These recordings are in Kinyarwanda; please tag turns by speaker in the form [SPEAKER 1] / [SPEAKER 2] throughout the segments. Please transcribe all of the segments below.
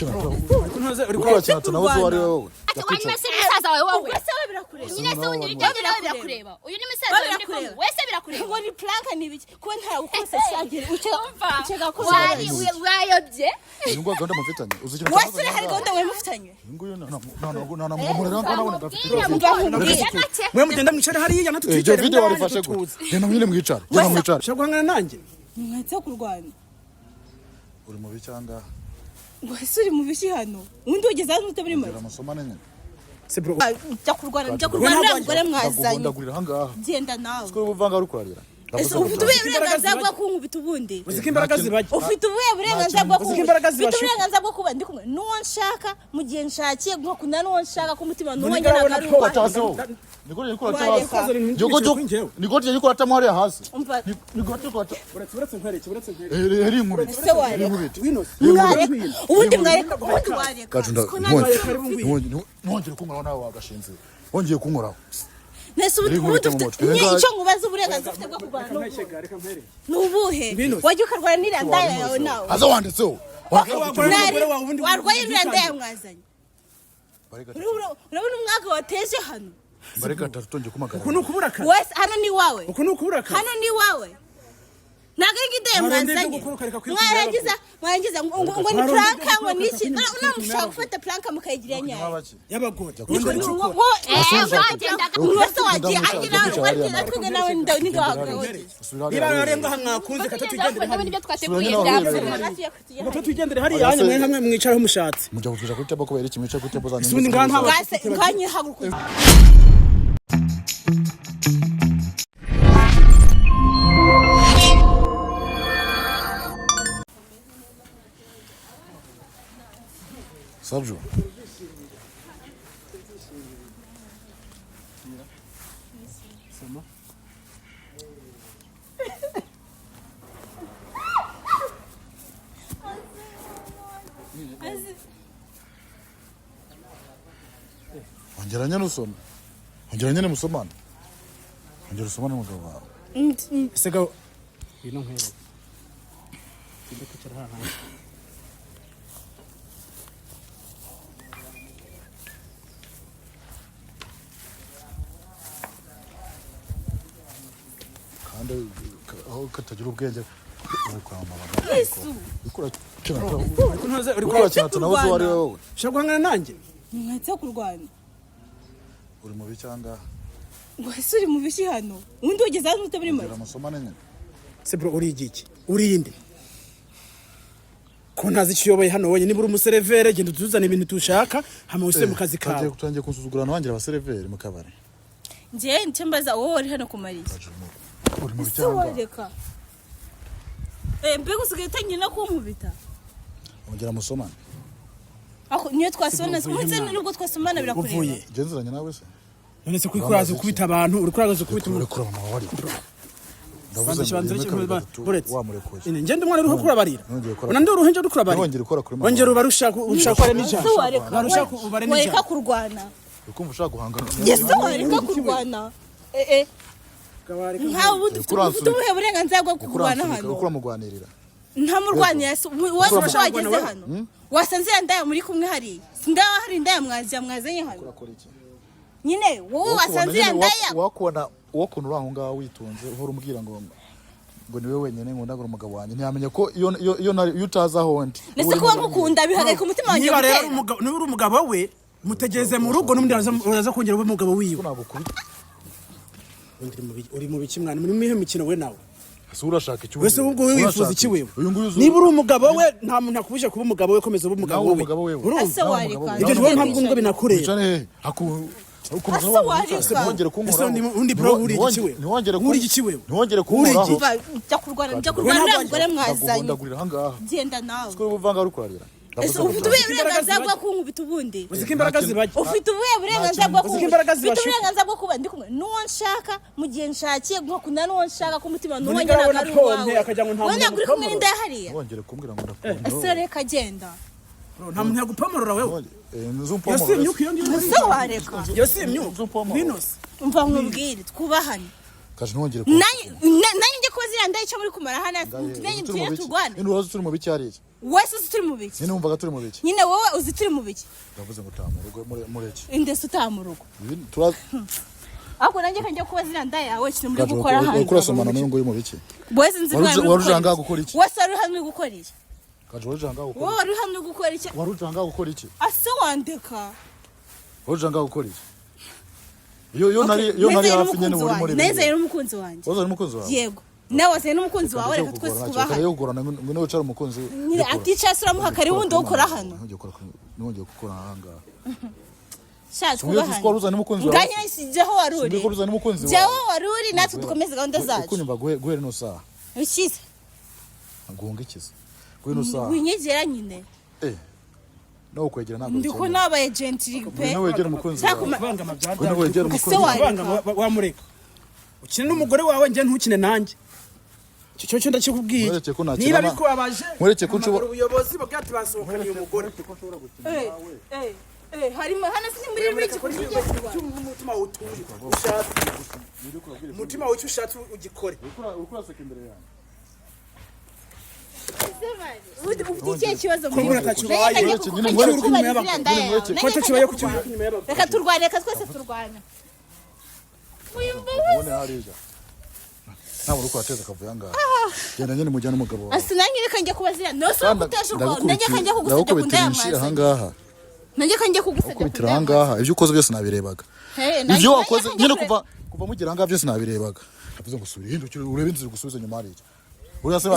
[SPEAKER 1] kina uri kwakira tunawe wari wowe
[SPEAKER 2] wani mesere saza wawe wese birakureba nyine se unyiri birakureba uyu ni mesaza uri ko wese birakureba
[SPEAKER 3] ngo ni planka nibiki ko nta ukose cyagire ucega ko
[SPEAKER 2] wari wayobye
[SPEAKER 1] ngo gahunda mufitanye uzikira
[SPEAKER 3] wese hari gahunda mwe mufitanye
[SPEAKER 1] nguyu na mumurera ngana gafite
[SPEAKER 4] mwe mugenda mwicare hariya
[SPEAKER 1] natutwicare iyo video warifashe ko genda mwine mwicare genda mwicare
[SPEAKER 4] shagwangana nanjye
[SPEAKER 3] mwatse kurwana
[SPEAKER 1] uri mu bicyanga
[SPEAKER 3] ngo ese uri mu bishi hano undi ugeze hano utabiri maze
[SPEAKER 1] amasomane nyine
[SPEAKER 4] se bro
[SPEAKER 3] jya kurwana ngore mwazanye
[SPEAKER 1] ndagurira hangaha
[SPEAKER 3] genda nawe
[SPEAKER 1] siko ubuvanga rukurarira
[SPEAKER 3] ese ufite uburenganzira bwo kunkubita ubundi
[SPEAKER 4] uziko imbaraga zibaje
[SPEAKER 3] ufite uburenganzira bwo uburenganzira bwo kuba ndi kumwe nuwo nshaka mu gihe nshakiye nko kuna nuwo nshaka ku mutima nuwo ngena garuka
[SPEAKER 1] Nigoti yikora hasi. Nigoti yikora tamo hariya hasi. Nigoti yikora.
[SPEAKER 4] Uretse nkwereke.
[SPEAKER 1] Eri inkuru.
[SPEAKER 3] Ubundi mwareka ubundi wareka.
[SPEAKER 1] Nongeye kunkora nawe wagashinze. Wongeye kunkoraho.
[SPEAKER 3] Nese ubundi icyo ngubaza uburenganzira ufite bwo kurwana. Nubuhe? Wajya ukarwana n'iranda yawe nawe.
[SPEAKER 1] Aza wanditseho.
[SPEAKER 3] Warwaye n'iranda yawe mwazanye. Urabona umwaka wateje hano.
[SPEAKER 1] Bareka tatutonje kumagara.
[SPEAKER 4] Ukuntu kubura kazi.
[SPEAKER 3] Wese hano ni wawe.
[SPEAKER 4] Ukuntu kubura kazi.
[SPEAKER 3] Hano ni wawe. Nagengide mwanzanye. Mwarangiza ngo ni planka ngo niki. Namushaka gufata planka mukayigira nyayo.
[SPEAKER 4] Yabagoda.
[SPEAKER 3] Wagira twige nawe ndawagahoje.
[SPEAKER 4] Irarenga hamwakunze katatugendere
[SPEAKER 2] hari. Nibyo twateguye byapfuye.
[SPEAKER 4] Katatugendere hari yanya mwe hamwe mwicaraho mushatse.
[SPEAKER 1] Mujya kutuja kuri table kubera ikimica kuri table zanyu.
[SPEAKER 4] Sundi ngana
[SPEAKER 3] nganye haguruka.
[SPEAKER 1] Sabjo.
[SPEAKER 4] Sama.
[SPEAKER 1] Ongeranya nusoma. Ongeranya musomana. Ongera usomane mugabo wawe.
[SPEAKER 4] Sega bino nkere. Kide kwicara hano.
[SPEAKER 1] Kandi aho katagira ubwenge kwa mama.
[SPEAKER 3] Yesu.
[SPEAKER 1] Ikora cyane. Uri kwakira tunawe wari wowe.
[SPEAKER 4] Shagwangana nanjye.
[SPEAKER 3] Mwatse kurwana.
[SPEAKER 1] Uri mu bicyanga.
[SPEAKER 3] Ngo ese uri mu bishi hano undi ugeze hano utabiri maze
[SPEAKER 1] amasomane nyine.
[SPEAKER 4] Se bro uri igiki? Uri inde? Ko ntazi kiyoboye hano wowe ni buri umuserevere genda tuzana ibintu tushaka hama use mu kazi kawe.
[SPEAKER 1] Tutangiye kunsuzugurana wangira abaserevere mu kabare.
[SPEAKER 3] Nje ncembaza wowe uri hano kumariye.
[SPEAKER 1] Uri mu bicyanga.
[SPEAKER 3] Mbego usigaye utangiye no kunkubita.
[SPEAKER 1] Ongera musomane.
[SPEAKER 3] Aho niyo twasomana umutse nubwo twasomana birakureba.
[SPEAKER 4] Uvuye.
[SPEAKER 1] Genzuranye nawe se.
[SPEAKER 4] None se kwikuraza kubita abantu uri kuraza kubita
[SPEAKER 1] umuntu kura mama wari.
[SPEAKER 4] Ndavuze kibanzira kimwe buretse. Ine ngende umwana uri kurabarira. Unandi uruhenje uri kurabarira.
[SPEAKER 1] Wongera ukora kuri mama.
[SPEAKER 4] Wongera ubarusha kware n'ijana. Barusha ubare n'ijana.
[SPEAKER 3] Wareka kurwana.
[SPEAKER 1] Ukumva ushaka guhangana.
[SPEAKER 3] Yese wareka kurwana. Nka ubundi ufite uburenganzira bwo kurwana hano.
[SPEAKER 1] Ukura mugwanirira.
[SPEAKER 3] Nta murwanya wose wageze hano. Wasanze ndaya muri kumwe hari. Sindaho hari ndaya mwazanye hano.
[SPEAKER 1] Urakora iki?
[SPEAKER 3] Nyine wowe wasanze ndaya.
[SPEAKER 1] Wakubona ukuntu uraho ngaho witunze uhora umbwira ngo niwe wenyene ngo ndagura umugabo wanjye ntiyamenye ko iyo utaza aho ndi.
[SPEAKER 3] Nese kuba ngukunda bihagarika umutima wanjye.
[SPEAKER 4] Niba rero uri umugabo we mutegeze mu rugo n'undi uraza kongera ube umugabo wiwe. Uri mu biki mwana muri mihe mikino we nawe.
[SPEAKER 1] Ese urashaka iki?
[SPEAKER 4] Wese ubwo wifuza iki wewe? Niba uri umugabo we nta muntu akubije kuba umugabo we komeza ube umugabo we.
[SPEAKER 3] Ase wareka.
[SPEAKER 4] Ibyo niwe mpamvu ngo binakureba.
[SPEAKER 1] Cyane Ntiwongere kunkora.
[SPEAKER 4] Undi bro uri iki wewe? Uri iki wewe?
[SPEAKER 1] Ntiwongere kunkora.
[SPEAKER 3] Jya kurwana ngore mwazanye.
[SPEAKER 1] Ndagurira hangaha.
[SPEAKER 3] Genda nawe.
[SPEAKER 1] Siko ubuvanga rukurarira.
[SPEAKER 3] Ese ufite uburenganzira bwo kunkubita ubundi.
[SPEAKER 4] Uziko imbaraga zibaje.
[SPEAKER 3] Ufite uburenganzira bwo kuba ndi kumwe nuwo nshaka mu gihe nshakiye nko kuna nuwo nshaka ku mutima nuwo ngena garuwawe. Wona kuri kumwe n'inda hariya.
[SPEAKER 1] Wongere kumbwira ngo ndakunda.
[SPEAKER 3] Ese reka genda.
[SPEAKER 4] Nta muntu yagupamurura wewe.
[SPEAKER 1] Nzumpamurura.
[SPEAKER 4] Yose imyuka iyo ndi.
[SPEAKER 3] Ese wareka.
[SPEAKER 4] Yose imyuka. Binose.
[SPEAKER 3] Umva nkubwire twubahanye.
[SPEAKER 1] Kaje ntwongere.
[SPEAKER 3] Nanjye ngiye kubaza zina ndayica muri kumara hana tumenye tuje turwane
[SPEAKER 1] ino wazo turi mu biki ari
[SPEAKER 3] wese turi mu biki
[SPEAKER 1] nyine umvaga turi mu biki
[SPEAKER 3] nyine wowe uzi turi mu biki
[SPEAKER 1] ndavuze ngo tamurugo mureki
[SPEAKER 3] indese utamurugo
[SPEAKER 1] turazi
[SPEAKER 3] ako nanjye kanje kuba zina ndayawe kiri muri gukora hano
[SPEAKER 1] ukurasomana n'uwo ngo mu biki
[SPEAKER 3] wese nzirwa
[SPEAKER 1] warujanga gukora iki
[SPEAKER 3] wese ari hano gukora iki
[SPEAKER 1] kaje warujanga gukora
[SPEAKER 3] wowe ari hano gukora iki
[SPEAKER 1] warujanga gukora iki
[SPEAKER 3] ase wandeka
[SPEAKER 1] warujanga gukora iki yo nari hafi nyene muri
[SPEAKER 3] neza yari umukunzi wanjye
[SPEAKER 1] wazo umukunzi wawe
[SPEAKER 3] yego nawe se n'umukunzi wawe reka twese kubaha
[SPEAKER 1] yo gukora ngo niwe cyari umukunzi
[SPEAKER 3] aticha sura muhakari wundi ukora hano
[SPEAKER 1] nongeye gukora hanga
[SPEAKER 3] shatse kubaha
[SPEAKER 1] twaruza n'umukunzi wawe
[SPEAKER 3] nganye sijeho waruri
[SPEAKER 1] ndikuruza n'umukunzi wawe
[SPEAKER 3] jeho waruri natwe dukomeze gahunda zacu
[SPEAKER 1] kunyumva guhere no saha
[SPEAKER 3] ukize
[SPEAKER 1] agonga ikiza guhere no saha
[SPEAKER 3] winyegera nyine
[SPEAKER 1] no kwegera ntabwo
[SPEAKER 3] ndiko naba agent ripe
[SPEAKER 1] no wegera umukunzi wawe
[SPEAKER 4] kubanga amabyarwa
[SPEAKER 1] no wegera umukunzi
[SPEAKER 4] kubanga wamureka ukine n'umugore wawe nje ntukine nanjye cyo ndakikubwiye niba bikubabaje
[SPEAKER 1] mureke ko nshobora
[SPEAKER 4] ubuyobozi bwati basohokanye umugore
[SPEAKER 3] harimo hana sini muri
[SPEAKER 4] umutima utuje ushatse umutima wacu ushatse ugikore
[SPEAKER 1] ukuraseka imbere yanjye
[SPEAKER 3] ufite kibazo muri reka turwane reka twese turwane
[SPEAKER 1] ubone hariya ntabwo uko ateza kavuye ngaha genda nyine mujyana umugabo wawe
[SPEAKER 3] asinanye reka njye kubazira no so kutashurwa ndajya kanje kugusebya kundayamaza
[SPEAKER 1] aha ngaha
[SPEAKER 3] nanjye kanje kugusebya
[SPEAKER 1] kubitira aha ngaha ibyo ukoze byose nabirebaga ibyo wakoze nyine kuva mugira aha ngaha byose nabirebaga navuze ngo subira hindukire urebe inzira gusubiza nyuma hariya uriya se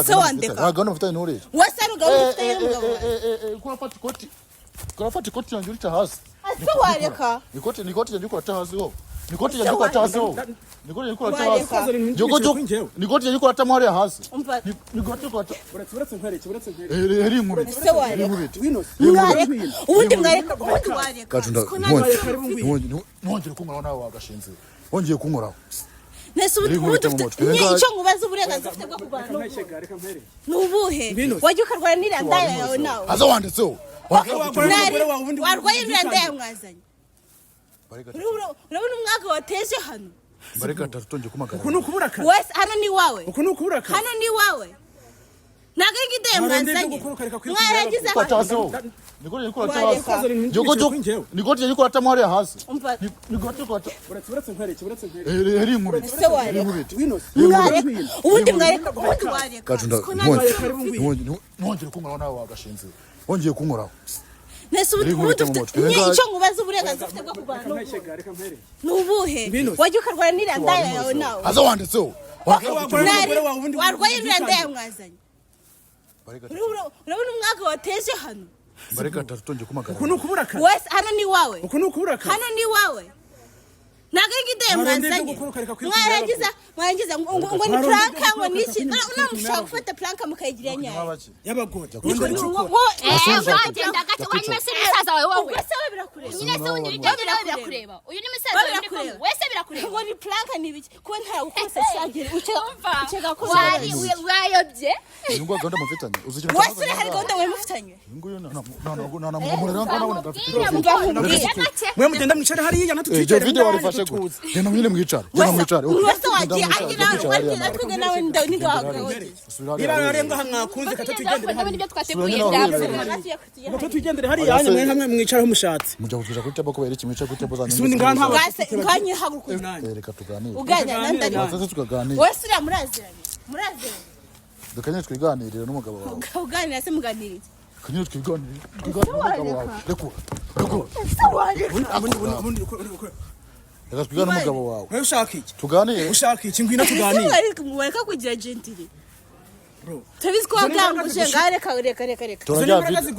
[SPEAKER 1] bagana mufitanye n'uriya
[SPEAKER 3] wese aruga ufite umugabo
[SPEAKER 1] kurafata ikoti yanjye urica hasi
[SPEAKER 3] ase wareka
[SPEAKER 1] ikoti yanjye kurata hasi ho nikoti yanjye kurata hasi ho nikoti yanjye kurata hasi nikoti yanjye kurata hariya hasi nikoti kurata
[SPEAKER 4] uretse nkwereke
[SPEAKER 1] eri inkuru
[SPEAKER 3] se wareka ubundi mwareka ubundi wareka
[SPEAKER 1] kajunda ntongere kunkora nawe wagashinze wongeye kunkoraho
[SPEAKER 3] nese ubundi icyo ngubaza uburenganzira ufite bwo kurwana nubuhe wajya ukarwana n'irandaya yawe nawe
[SPEAKER 1] aza wanditseho
[SPEAKER 3] warwaye irandaya mwazanye urabona umwaka wateje hano
[SPEAKER 1] bareka tatutongeye kumagara
[SPEAKER 4] uko nukuburaka
[SPEAKER 3] wese hano ni wawe
[SPEAKER 4] uko nukuburaka
[SPEAKER 3] hano ni wawe naga ngide mwazanye mwaragize
[SPEAKER 1] nikoti yanjye kurata hasi nikoti yanjye kurata hariya hasi nikoti kurata
[SPEAKER 4] uretse nkwereke
[SPEAKER 1] eri inkuru
[SPEAKER 3] se wareka ubundi mwareka ubundi wareka
[SPEAKER 1] kajunda ntongere kunkora nawe wagashinze wongeye kunkoraho
[SPEAKER 3] nese ubundi icyo ngubaza uburenganzira ufite bwo kurwana nubuhe wajya ukarwana n'irandaya yawe nawe
[SPEAKER 1] aza wanditseho
[SPEAKER 3] warwaye irandaya mwazanye urabona umwaka wateje hano
[SPEAKER 1] bareka tatutongeye kumagara
[SPEAKER 4] uko nukuburaka
[SPEAKER 3] wese hano ni wawe
[SPEAKER 4] uko nukuburaka
[SPEAKER 3] hano ni wawe naga ngide mwazanye mwarangiza ngo ni planka ngo niki unamushaka gufata planka mukayigira nyayo
[SPEAKER 4] y'abagore
[SPEAKER 2] wagenda gato wanyuma se musaza wawe wowe
[SPEAKER 3] wese birakureba
[SPEAKER 2] nyine se unyiri birakureba uyu ni musaza wawe ndi kumwe wese birakureba
[SPEAKER 3] ngo ni planka ni biki kuba ntarawukose shagira ucega ko
[SPEAKER 2] wari wayobye
[SPEAKER 1] ngo gahunda mufitanye uzikira
[SPEAKER 3] wese hari gahunda mwe mufitanye
[SPEAKER 1] nguyu na mugorera ngo nabona gafite
[SPEAKER 4] mwe mugenda mwicare hariya
[SPEAKER 1] iyo video warifashe gute genda mwine mwicare
[SPEAKER 3] wese wagiye agira wagira twige nawe ndiga wagahoje
[SPEAKER 4] niba narenga hamwakunze katatugendere
[SPEAKER 2] n'ibyo twateguye byapfuye
[SPEAKER 4] katatugendere hariya mwe hamwe mwicare mushatse
[SPEAKER 1] mujya kuja kuri table kubera iki mwicaye kuri table zanyu
[SPEAKER 4] sundi ngana
[SPEAKER 3] nganye hagukuza
[SPEAKER 1] reka tuganire
[SPEAKER 3] uganya nandari
[SPEAKER 1] wazaze tukaganira
[SPEAKER 3] wese ura muraziranye
[SPEAKER 1] dukanye twiganirire n'umugabo wawe
[SPEAKER 3] uganira se muganirire
[SPEAKER 1] kanye twiganirire n'umugabo wawe reko reka tugane n'umugabo wawe
[SPEAKER 4] wewe ushaka iki
[SPEAKER 1] tuganire
[SPEAKER 4] ushaka iki ngwino tuganire
[SPEAKER 3] mwareka kugira gentile tabizi ko waganguje reka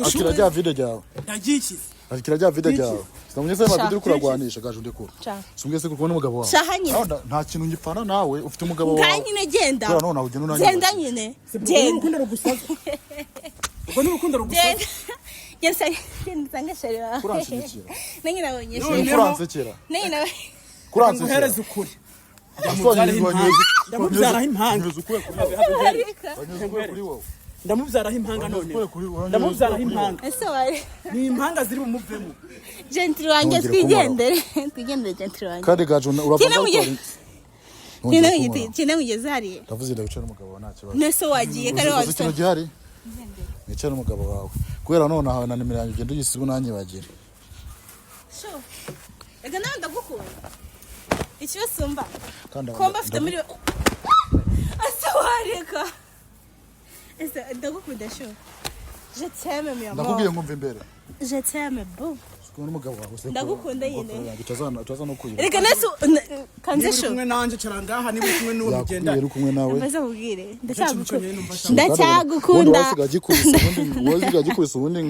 [SPEAKER 1] akira rya video ryawe
[SPEAKER 4] ndagiki
[SPEAKER 1] akira rya video ryawe sinamenye se video kuragwanisha gaje ndekura sumbye se kubona umugabo wawe nta kintu ngipfana nawe ufite umugabo wawe
[SPEAKER 3] nganyine genda
[SPEAKER 1] none nawe ugenda unanye
[SPEAKER 3] genda nyine
[SPEAKER 4] genda rugusaza ubwo ni urukundo rugusaza
[SPEAKER 3] genda ngashara
[SPEAKER 1] kuranshikira
[SPEAKER 3] nange nabonye
[SPEAKER 1] kuransekera
[SPEAKER 3] nange nawe
[SPEAKER 4] kuransekera muhereza ukuri ndamubyaraho impanga ndamubyaraho impanga none ndamubyaraho impanga
[SPEAKER 3] ese wari
[SPEAKER 4] ni impanga ziri mu muvemo
[SPEAKER 3] gentile wanjye twigendere gentile wanjye
[SPEAKER 1] kandi gaje uravanga
[SPEAKER 3] Kina ngeze hari.
[SPEAKER 1] Ndavuze ndawicara n'umugabo wawe nta kibazo.
[SPEAKER 3] Nese wagiye kare
[SPEAKER 1] waza. Ikintu gihari. Nicara n'umugabo wawe. Kubera none aho na nimero yanjye ugenda uyisibu nanjye bagira.
[SPEAKER 3] Sho. Ega nawe ndagukunda. Ikiyo sumba. Komba afite muri asawareka. Ese ndagukunda sho. Je t'aime mi amor.
[SPEAKER 1] Ndakubwiye ngumva imbere.
[SPEAKER 3] Je t'aime beau.
[SPEAKER 1] N'umugabo wawe se
[SPEAKER 3] ndagukunda yine
[SPEAKER 1] tuzana kugira
[SPEAKER 3] reka nasu kanze sho
[SPEAKER 4] kumwe nanje carangaha niba kumwe n'uwo mugenda
[SPEAKER 1] yari kumwe nawe
[SPEAKER 3] mbaza kubwire ndacyagukunda
[SPEAKER 1] ndagikubise ubundi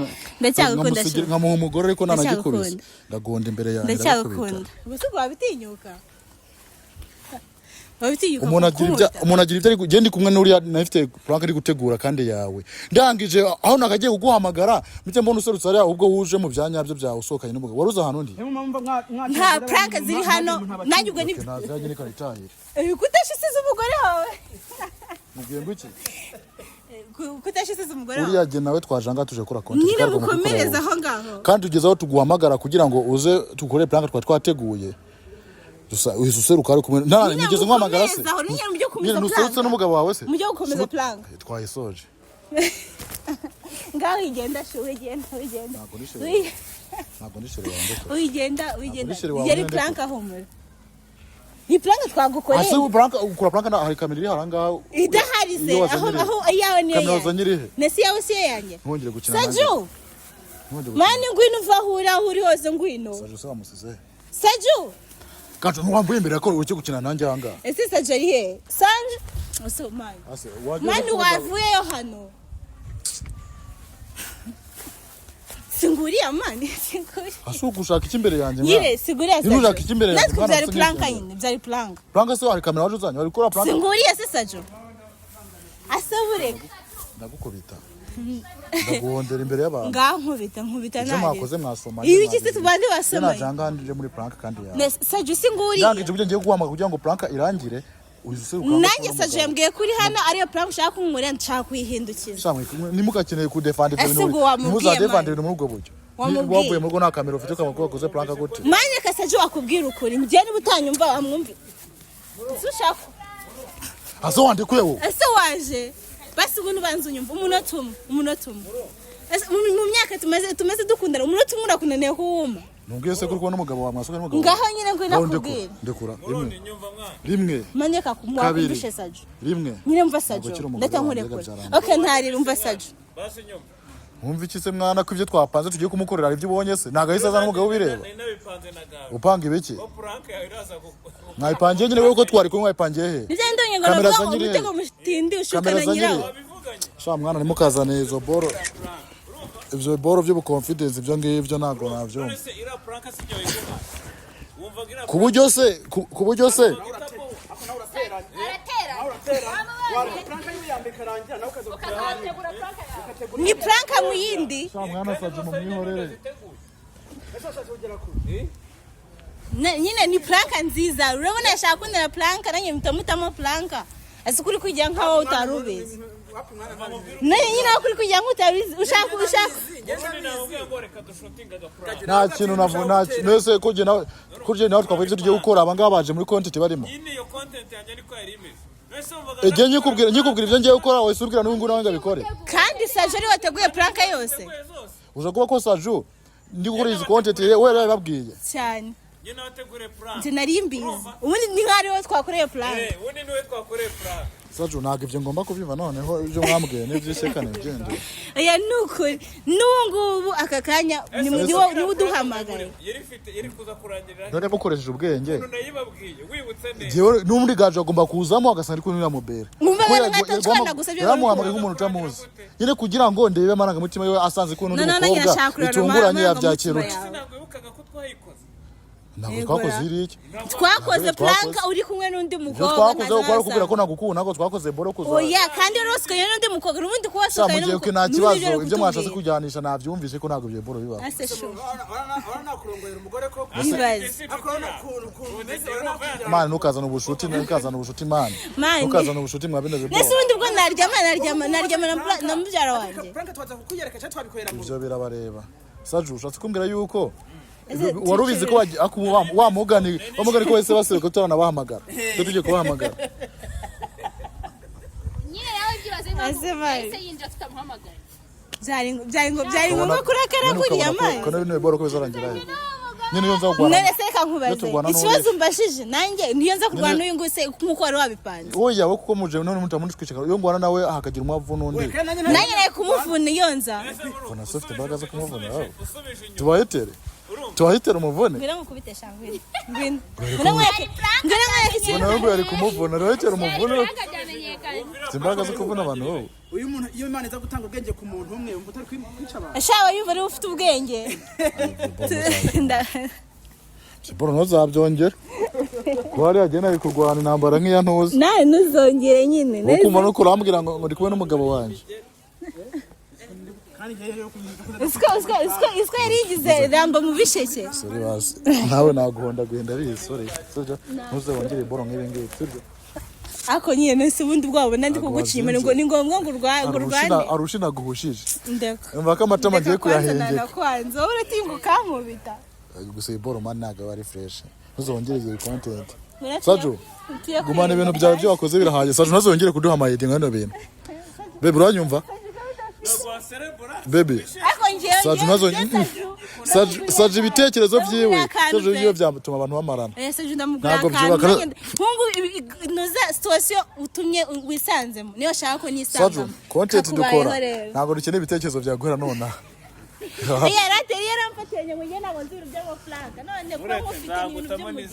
[SPEAKER 1] nkamuha umugore ariko nanagikubise ndagonda imbere yawe
[SPEAKER 3] ndacyagukunda ubuse wabitinyuka
[SPEAKER 1] umuntu agira ibyo ari genda kumwe n'uri nafite plank ari gutegura kandi yawe ndangije aho nakagiye kuguhamagara mite mbona userutse ari ubwo wuje mu byanyabyo byawe usokanye n'umugabo waruza hano ndi
[SPEAKER 3] nta plank ziri hano nanjye ubwo ni
[SPEAKER 1] nazaje nikaritahira
[SPEAKER 3] kutashisize umugore wawe
[SPEAKER 1] mubwiye ngo iki
[SPEAKER 3] kutashisize umugore wawe
[SPEAKER 1] uriya je nawe twajanga tuje kora content
[SPEAKER 3] nyine mukomereza aho ngaho
[SPEAKER 1] kandi ugezaho tuguhamagara kugira ngo uze tukore plank twateguye useruka ari kumwe nta nigeze nkwamagara se nyine nuserutse n'umugabo wawe se
[SPEAKER 3] mujye gukomeza plank
[SPEAKER 1] twayisoje
[SPEAKER 3] ngaho igenda sho wigenda
[SPEAKER 1] ntabwo ndishere wanjye
[SPEAKER 3] wigenda yari plank ahumura ni plank twagukoreye
[SPEAKER 1] ase plank ukora plank na hari kamera iri haranga
[SPEAKER 3] idahari se aho yawe niyo
[SPEAKER 1] kamera zanyirihe
[SPEAKER 3] nesi yawe se yanjye
[SPEAKER 1] ntongere gukina
[SPEAKER 3] Saju mani ngwino vahura uri hose ngwino
[SPEAKER 1] Saju se wamusize
[SPEAKER 3] Saju
[SPEAKER 1] Kato nwambuye imbere ko uruke gukina nanjye hanga.
[SPEAKER 3] Ese Saju ari he? Sanje. Oso mani. Mani wavuyeyo hano. Singuri amani, singuri.
[SPEAKER 1] Asu gushaka ikimbere yanjye mwa.
[SPEAKER 3] Yire, siguri asa.
[SPEAKER 1] Ni ushaka ikimbere yanjye.
[SPEAKER 3] Natwe byari plank yine, byari plank.
[SPEAKER 1] Plank se wari kamera waje uzanye, wari kora plank.
[SPEAKER 3] Singuri ese Saju. Asabureka.
[SPEAKER 1] Ndagukubita. Ndagondera imbere y'abantu.
[SPEAKER 3] Nkubita
[SPEAKER 1] naje. Mwakoze mwasoma.
[SPEAKER 3] Ibi iki se tubandi wasoma.
[SPEAKER 1] Najanga ndije muri plank kandi ya.
[SPEAKER 3] Saju singuri.
[SPEAKER 1] Ndangije ubyo ngiye guhamagara kugira ngo plank irangire.
[SPEAKER 3] Nanjye Saju yambwiye kuri hano ariyo plank ushaka kumurira nshaka kuyihindukiza.
[SPEAKER 1] Shamwe nimukakeneye ku defend ibintu. Muza defend ibintu muri ubwo buryo. Wavuye mu rugo nta kamera ufite kamakuru koze plank gute.
[SPEAKER 3] Manye ka Saju akubwira ukuri. Ngiye niba utanyumva wamwumva. Sushaka.
[SPEAKER 1] Aso wande kwewo.
[SPEAKER 3] Ese waje. Basi ubu nubanza unyumva umunota umwe. Mu myaka tumeze dukundana umunota umwe urakunaniye kuwuma.
[SPEAKER 1] Nubwiye se kuri n'umugabo wa mwasoka n'umugabo.
[SPEAKER 3] Ngaho nyine ngo nakubwira.
[SPEAKER 1] Ndekura. Rimwe.
[SPEAKER 3] Manyeka kumwumvishe Saju.
[SPEAKER 1] Rimwe.
[SPEAKER 3] Nyine mva Saju. Ndata nkurekura. Okay ntari umva Saju.
[SPEAKER 4] Basi nyumva.
[SPEAKER 1] Umva iki se mwana ko ibyo twapanze tugiye kumukorera ibyo ubonye se naga hisa za n'umugabo bireba. Upanga ibiki? Mwayipangiye nyine uko twari ko mwayipangiye he?
[SPEAKER 3] Nivyo ndonye ngo navuga umutego mutindi ushukana nyirawo.
[SPEAKER 1] Sha mwana nimukazane izo boro. Ibyo boro byo confidence ibyo ngibyo nago navyo. Kuburyo se
[SPEAKER 3] ni plank muyindi
[SPEAKER 1] mwana Saju mu mwihorere
[SPEAKER 3] nyine ni plank nziza urabona yashaka kunera plank nanjye mutamutamo plank asikuri kujya nkaho utarubizi nyine akuri kujya nk'utabizi ushaka
[SPEAKER 1] nta kintu navuna nese ko je nawe twavuye ibyo tugiye gukora abangaba baje muri content barimo
[SPEAKER 4] nyine iyo content yanjye niko yari imeze.
[SPEAKER 1] Ege nyikubwira ibyo ngiye gukora wese ubwira n'ubungu nawe ngabikore.
[SPEAKER 3] Kandi Saju ari wateguye plank yose.
[SPEAKER 1] Uza kuba ko Saju ndi gukora izi content we babwiye.
[SPEAKER 3] Cyane.
[SPEAKER 4] Nyine wategure plank.
[SPEAKER 3] Nje nari mbizi. Ubundi ni nkari wo twakoreye plank.
[SPEAKER 4] Ubundi niwe twakoreye plank.
[SPEAKER 1] Saju ntabwo ibyo ngomba kubiva noneho ibyo mwambwiye n'ibyo sekane byende.
[SPEAKER 3] Oya nukuri. Nungubu aka kanya ni uduhamagaye.
[SPEAKER 4] Yari kuza kurangirira.
[SPEAKER 1] None bukoresheje ubwenge.
[SPEAKER 4] None yibabwiye wibutse neza.
[SPEAKER 1] Jewe n'umuri gaje agomba kuzamo agasanga ko nira mubera. Yamuhamagaye nk'umuntu utamuzi. Nyine kugira ngo ndebe maranga mutima we asanze ko n'undi mukobwa bitunguranye yabyakirutse.
[SPEAKER 4] Sinagwibukaga ko twayikoze.
[SPEAKER 1] Ntabwo twakoze iriki.
[SPEAKER 3] Twakoze plank uri kumwe n'undi mukobwa.
[SPEAKER 1] Twakoze kubera ko nagukunda ko twakoze boro kuza.
[SPEAKER 3] Oya kandi roskaye n'undi mukobwa n'ubundi kubashukaye
[SPEAKER 1] n'umukobwa. Samuje nta kibazo ibyo mwashatse kujyanisha navyumvise ko ntabwo byo boro biba.
[SPEAKER 4] Nakurongorera umugore ko
[SPEAKER 1] Mani nukazana ubushuti mani. Nukazana ubushuti mwabene byo.
[SPEAKER 3] Nese ubundi bwo naryama na mubyara wanjye.
[SPEAKER 4] plank twaza kukuyereka cyangwa twabikorera mu.
[SPEAKER 1] Ibyo birabareba. Saju ushatse kumbwira yuko warubizi ko wa mugani ko wese baseruka turana bahamagara tujye kubahamagara
[SPEAKER 2] nyine yawe byibaze ese yinjira tutamuhamagara
[SPEAKER 3] byari ngombwa kurakara kuriya mayi
[SPEAKER 1] kana bino boro ko bizarangira nyine yonza kugwana
[SPEAKER 3] none se kankubaze ikibazo mbashije nanjye niyo nza kurwana uyu nguse nkuko wari wabipanze
[SPEAKER 1] oya wo kuko muje none mutamundi twicika yo ngwana nawe ahakagira umwavu nundi
[SPEAKER 3] nanjye naye kumuvuna yonza
[SPEAKER 1] fona soft baga zo kumuvuna aho tuwahitere umuvune
[SPEAKER 3] ngira mukubite shangwiri ngwino ngira
[SPEAKER 1] ngo yari kumuvuna rohetera umuvune simbaga zo kuvuna abantu wowe
[SPEAKER 4] uyu muntu iyo Imana iza gutanga ubwenge ku muntu umwe umva utari kwica abantu
[SPEAKER 3] ashawe yumva ari ufite ubwenge
[SPEAKER 1] Siporo ntuzabyongera wari agenda ari kurwana intambara nk'iya ntuzi
[SPEAKER 3] nawe ntuzongere nyine
[SPEAKER 1] ukumva no kurambwira ngo ndi kumwe n'umugabo wanjye
[SPEAKER 3] isko yarigize ramba mu bisheke
[SPEAKER 1] sorry basi nawe naguhonda guhenda bizi sorry ntuze wongere boro nk'ibi ngibi sibyo
[SPEAKER 3] ako nyine nese ubundi bwabo nandi kugucima ngo ni ngombwa ngo urwane
[SPEAKER 1] arushina guhushije
[SPEAKER 3] ndeko
[SPEAKER 1] umva ko amatama agiye kuyahengeka
[SPEAKER 3] kwanza wowe uratinga ukamubita
[SPEAKER 1] gusa iboro man naga bari fresh ntuzongere iyi content Saju gumana ibintu byawe byo wakoze birahaye Saju ntuzongere kuduha amayidi ngano bintu bebe uranyumva bebe Saju ntuzongere Saju ibitekerezo byiwe Saju byo byatuma abantu bamarana
[SPEAKER 3] Saju ndamugura nkungu noza situation utumye wisanzemo niyo shaka ko nisanga
[SPEAKER 1] Saju content dukora ntago dukeneye ibitekerezo bya guhera nona
[SPEAKER 3] yaramfatanye ngo ngena ngo nzuru by'amafaranga none ko mufite ibintu byo